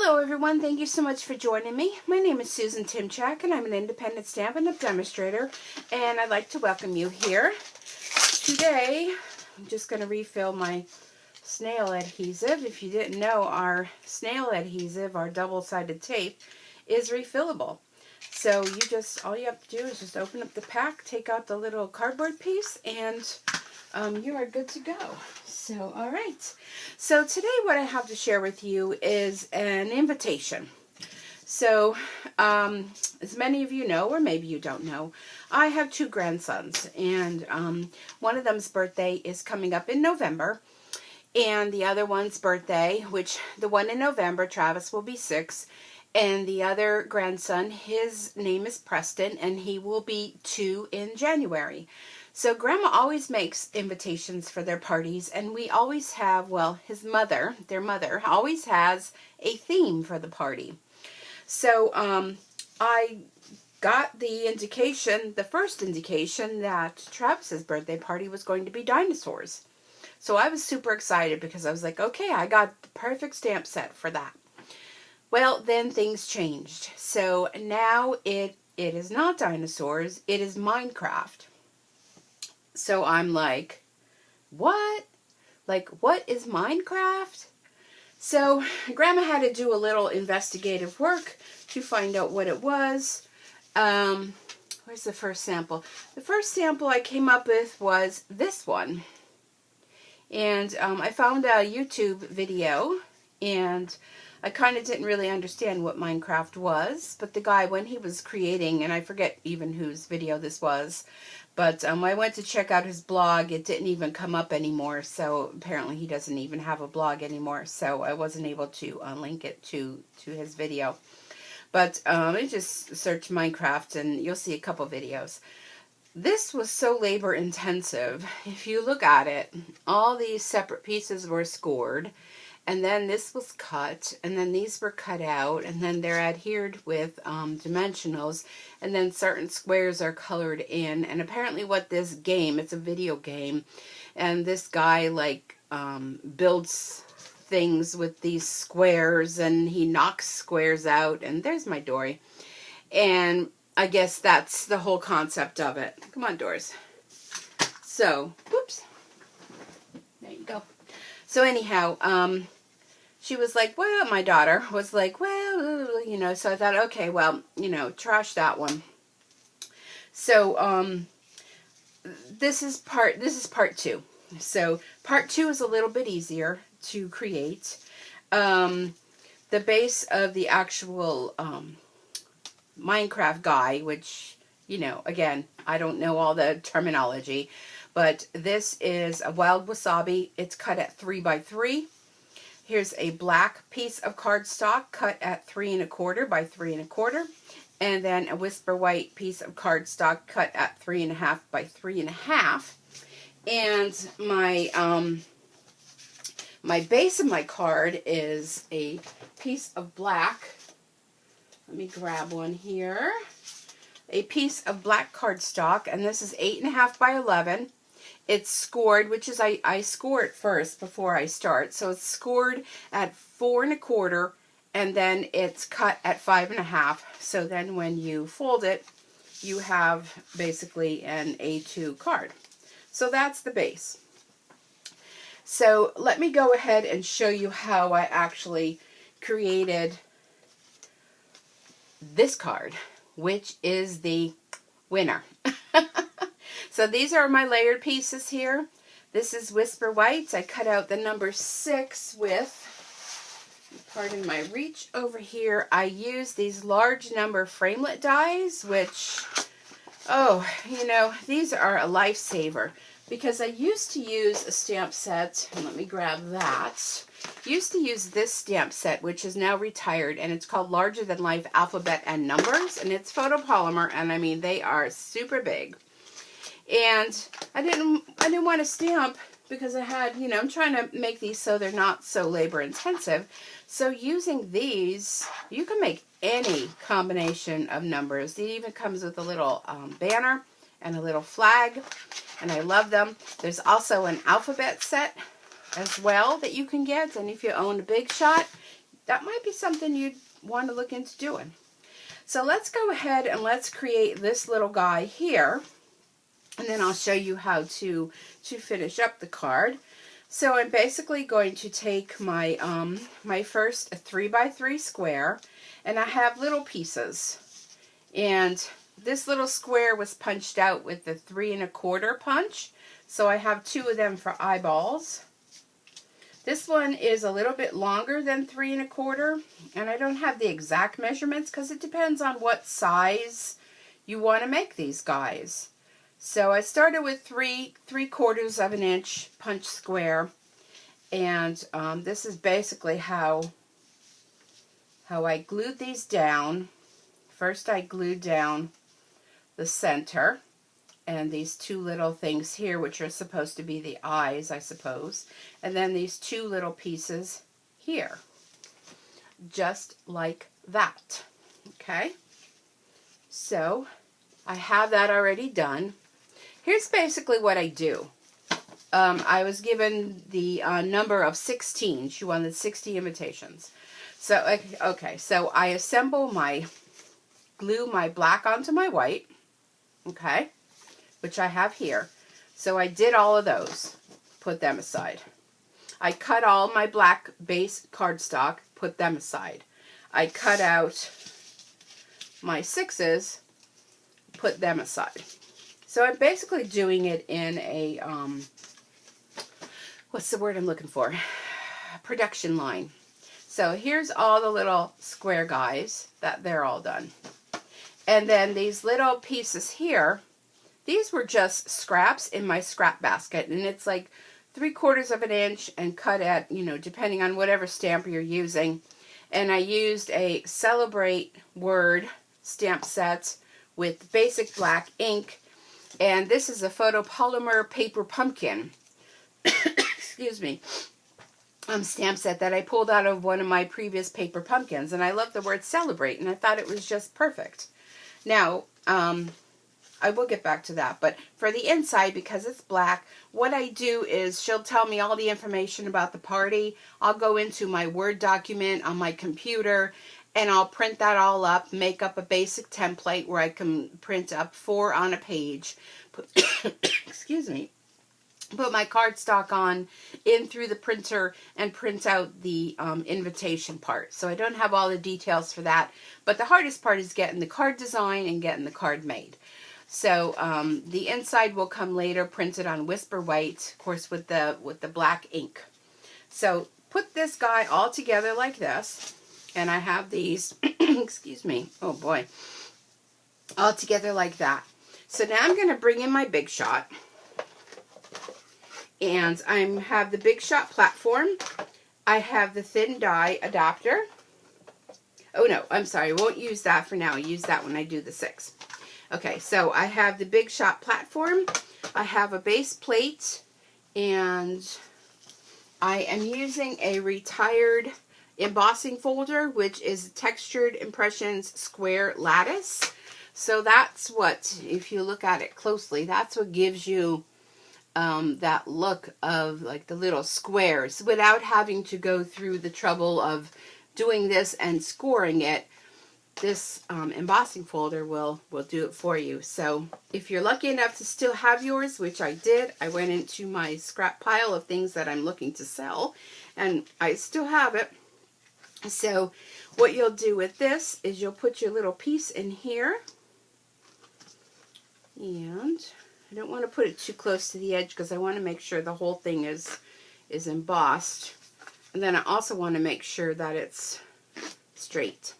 Hello everyone, thank you so much for joining me. My name is Susan Timchak and I'm an independent Stampin' Up! Demonstrator, and I'd like to welcome you here. Today, I'm just going to refill my snail adhesive. If you didn't know, our snail adhesive, our double-sided tape, is refillable. So all you have to do is just open up the pack, take out the little cardboard piece, and you are good to go. So, all right. So today what I have to share with you is an invitation. So, as many of you know, or maybe you don't know, I have two grandsons, and one of them's birthday is coming up in November, and the other one's birthday, which the one in November, Travis, will be 6, and the other grandson, his name is Preston, and he will be 2 in January. So Grandma always makes invitations for their parties, and we always have, well, their mother, always has a theme for the party. So I got the first indication that Travis's birthday party was going to be dinosaurs. So I was super excited because I was like, okay, I got the perfect stamp set for that. Well, then things changed. So now it is not dinosaurs, it is Minecraft. So I'm like, what? Like, what is Minecraft? So Grandma had to do a little investigative work to find out what it was. Where's the first sample? The first sample I came up with was this one. And I found a YouTube video, and I kind of didn't really understand what Minecraft was, but the guy, when he was creating, and I forget even whose video this was, but I went to check out his blog. It didn't even come up anymore, so apparently he doesn't even have a blog anymore, so I wasn't able to link it to his video. But I just search Minecraft, and you'll see a couple videos. This was so labor intensive. If you look at it, all these separate pieces were scored, and then this was cut, and then these were cut out, and then they're adhered with dimensionals, and then certain squares are colored in. And apparently what this game, it's a video game, and this guy like builds things with these squares, and he knocks squares out, and there's my Dory. And I guess that's the whole concept of it. Come on, Doris. So, whoops. There you go. So anyhow, she was like, well, my daughter was like, well, you know, so I thought, okay, well, you know, trash that one. So, this is part 2. So, part 2 is a little bit easier to create. The base of the actual, Minecraft guy, which, you know, again, I don't know all the terminology, but this is a wild wasabi. It's cut at 3 by 3. Here's a black piece of cardstock cut at 3 1/4 by 3 1/4, and then a whisper white piece of cardstock cut at 3 1/2 by 3 1/2. And my base of my card is a piece of black. Let me grab one here. A piece of black cardstock, and this is 8 1/2 by 11. It's scored, which is, I score it first before I start. So it's scored at 4 1/4, and then it's cut at 5 1/2. So then when you fold it, you have basically an A2 card. So that's the base. So let me go ahead and show you how I actually created this card, which is the winner. So these are my layered pieces here. This is Whisper Whites. I cut out the number 6 with, pardon my reach over here, I use these large number framelit dies, which, oh, you know, these are a lifesaver. Because I used to use a stamp set, and let me grab that. Used to use this stamp set, which is now retired, and it's called Larger Than Life Alphabet and Numbers, and it's photopolymer, and I mean, they are super big. And I didn't want to stamp because I had, you know, I'm trying to make these so they're not so labor intensive. So using these, you can make any combination of numbers. It even comes with a little banner and a little flag, and I love them. There's also an alphabet set as well that you can get, and if you own a Big Shot, that might be something you'd want to look into doing. So let's go ahead and let's create this little guy here, and then I'll show you how to finish up the card. So I'm basically going to take my my first 3x3 square, and I have little pieces, and this little square was punched out with the 3 1/4 punch, so I have 2 of them for eyeballs. This one is a little bit longer than 3 1/4, and I don't have the exact measurements because it depends on what size you want to make these guys. So I started with 3/4 of an inch punch square, and this is basically how I glued these down. First I glued down the center and these 2 little things here, which are supposed to be the eyes, I suppose, and then these 2 little pieces here, just like that. Okay, so I have that already done. Here's basically what I do. I was given the number of 16. She wanted 60 invitations. So, okay, so I assemble glue my black onto my white, okay, which I have here. So I did all of those, put them aside. I cut all my black base cardstock, put them aside. I cut out my 6s, put them aside. So I'm basically doing it in a, what's the word I'm looking for? Production line. So here's all the little square guys, they're all done. And then these little pieces here, these were just scraps in my scrap basket, and it's like 3/4 of an inch and cut at, you know, depending on whatever stamp you're using. And I used a Celebrate Word stamp set with basic black ink, and this is a photopolymer paper pumpkin excuse me, stamp set that I pulled out of one of my previous paper pumpkins, and I love the word celebrate, and I thought it was just perfect. Now, I will get back to that, but for the inside, because it's black, what I do is she'll tell me all the information about the party. I'll go into my Word document on my computer, and I'll print that all up, make up a basic template where I can print up 4 on a page, excuse me, put my cardstock on in through the printer and print out the invitation part. So I don't have all the details for that, but the hardest part is getting the card design and getting the card made. So the inside will come later, printed on Whisper White, of course with the black ink. So put this guy all together like this, and I have these, excuse me, oh boy, all together like that. So now I'm going to bring in my Big Shot. And I have the Big Shot platform. I have the thin die adapter. Oh no, I'm sorry, I won't use that for now. I'll use that when I do the 6. Okay, so I have the Big Shot platform. I have a base plate, and I am using a retired embossing folder, which is Textured Impressions Square Lattice. So that's what, if you look at it closely, that's what gives you that look of like the little squares without having to go through the trouble of doing this and scoring it. This embossing folder will do it for you. So if you're lucky enough to still have yours, which I did, I went into my scrap pile of things that I'm looking to sell, and I still have it. So what you'll do with this is you'll put your little piece in here, and I don't want to put it too close to the edge because I want to make sure the whole thing is embossed, and then I also want to make sure that it's straight.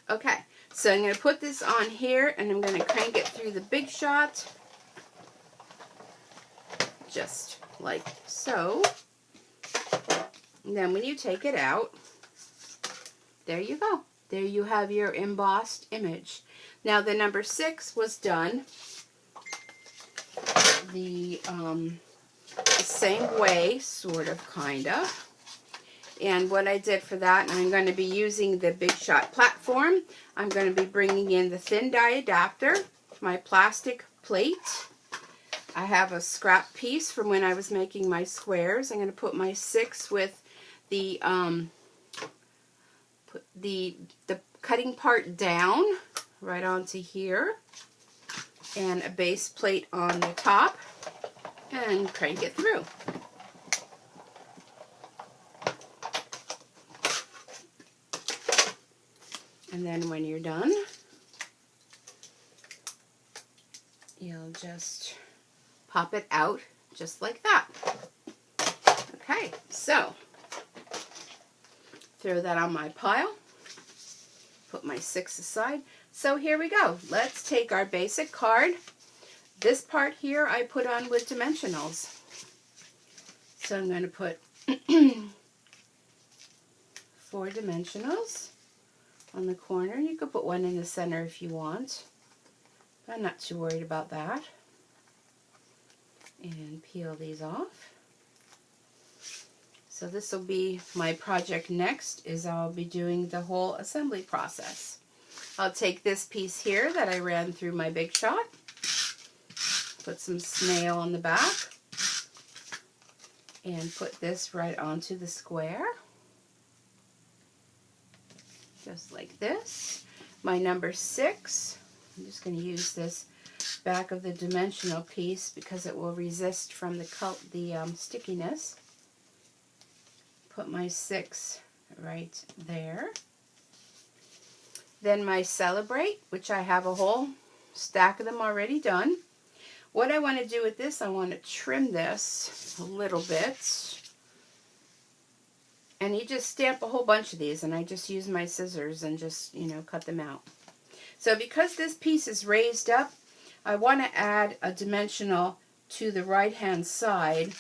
Okay, so I'm going to put this on here, and I'm going to crank it through the Big Shot, just like so. And then when you take it out, there you go. There you have your embossed image. Now the number 6 was done the same way, sort of, kind of. And what I did for that, and I'm going to be using the Big Shot platform. I'm going to be bringing in the thin die adapter, my plastic plate. I have a scrap piece from when I was making my squares. I'm going to put my 6 with the the cutting part down right onto here, and a base plate on the top, and crank it through. And then when you're done, you'll just pop it out just like that. Okay, so throw that on my pile, put my 6 aside. So here we go. Let's take our basic card. This part here I put on with dimensionals. So I'm going to put 4 dimensionals on the corner. You could put one in the center if you want. I'm not too worried about that. And peel these off. So this will be my project next, is I'll be doing the whole assembly process. I'll take this piece here that I ran through my Big Shot, put some snail on the back, and put this right onto the square. Just like this. My number 6, I'm just going to use this back of the dimensional piece because it will resist from the stickiness. Put my 6 right there. Then my Celebrate, which I have a whole stack of them already done. What I want to do with this, I want to trim this a little bit. And you just stamp a whole bunch of these, and I just use my scissors and just, cut them out. So because this piece is raised up, I want to add a dimensional to the right-hand side,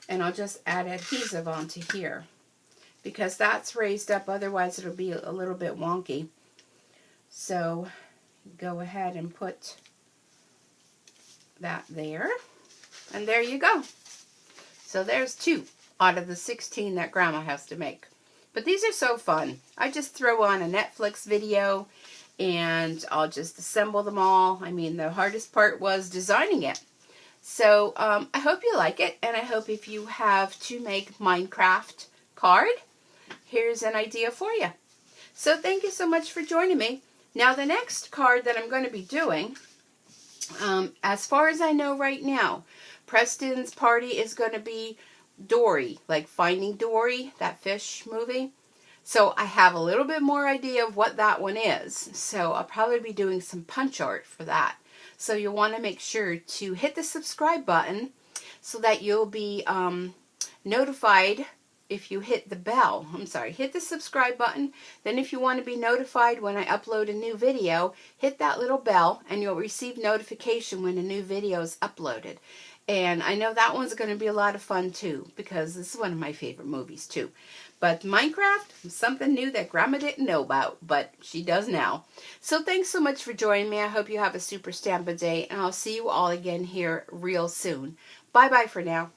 and I'll just add adhesive onto here because that's raised up, otherwise it'll be a little bit wonky. So go ahead and put that there, and there you go. So there's 2 out of the 16 that Grandma has to make. But these are so fun. I just throw on a Netflix video and I'll just assemble them all. I mean, the hardest part was designing it. So I hope you like it, and I hope if you have to make Minecraft card, here's an idea for you. So thank you so much for joining me. Now the next card that I'm going to be doing, as far as I know right now, Preston's party is going to be Dory, like Finding Dory, that fish movie. So I have a little bit more idea of what that one is. So I'll probably be doing some punch art for that. So you'll want to make sure to hit the subscribe button so that you'll be notified if you hit the bell. Hit the subscribe button. Then if you want to be notified when I upload a new video, hit that little bell and you'll receive notification when a new video is uploaded. And I know that one's going to be a lot of fun too, because this is one of my favorite movies too. But Minecraft is something new that Grandma didn't know about, but she does now. So thanks so much for joining me. I hope you have a super Stampin' day, and I'll see you all again here real soon. Bye-bye for now.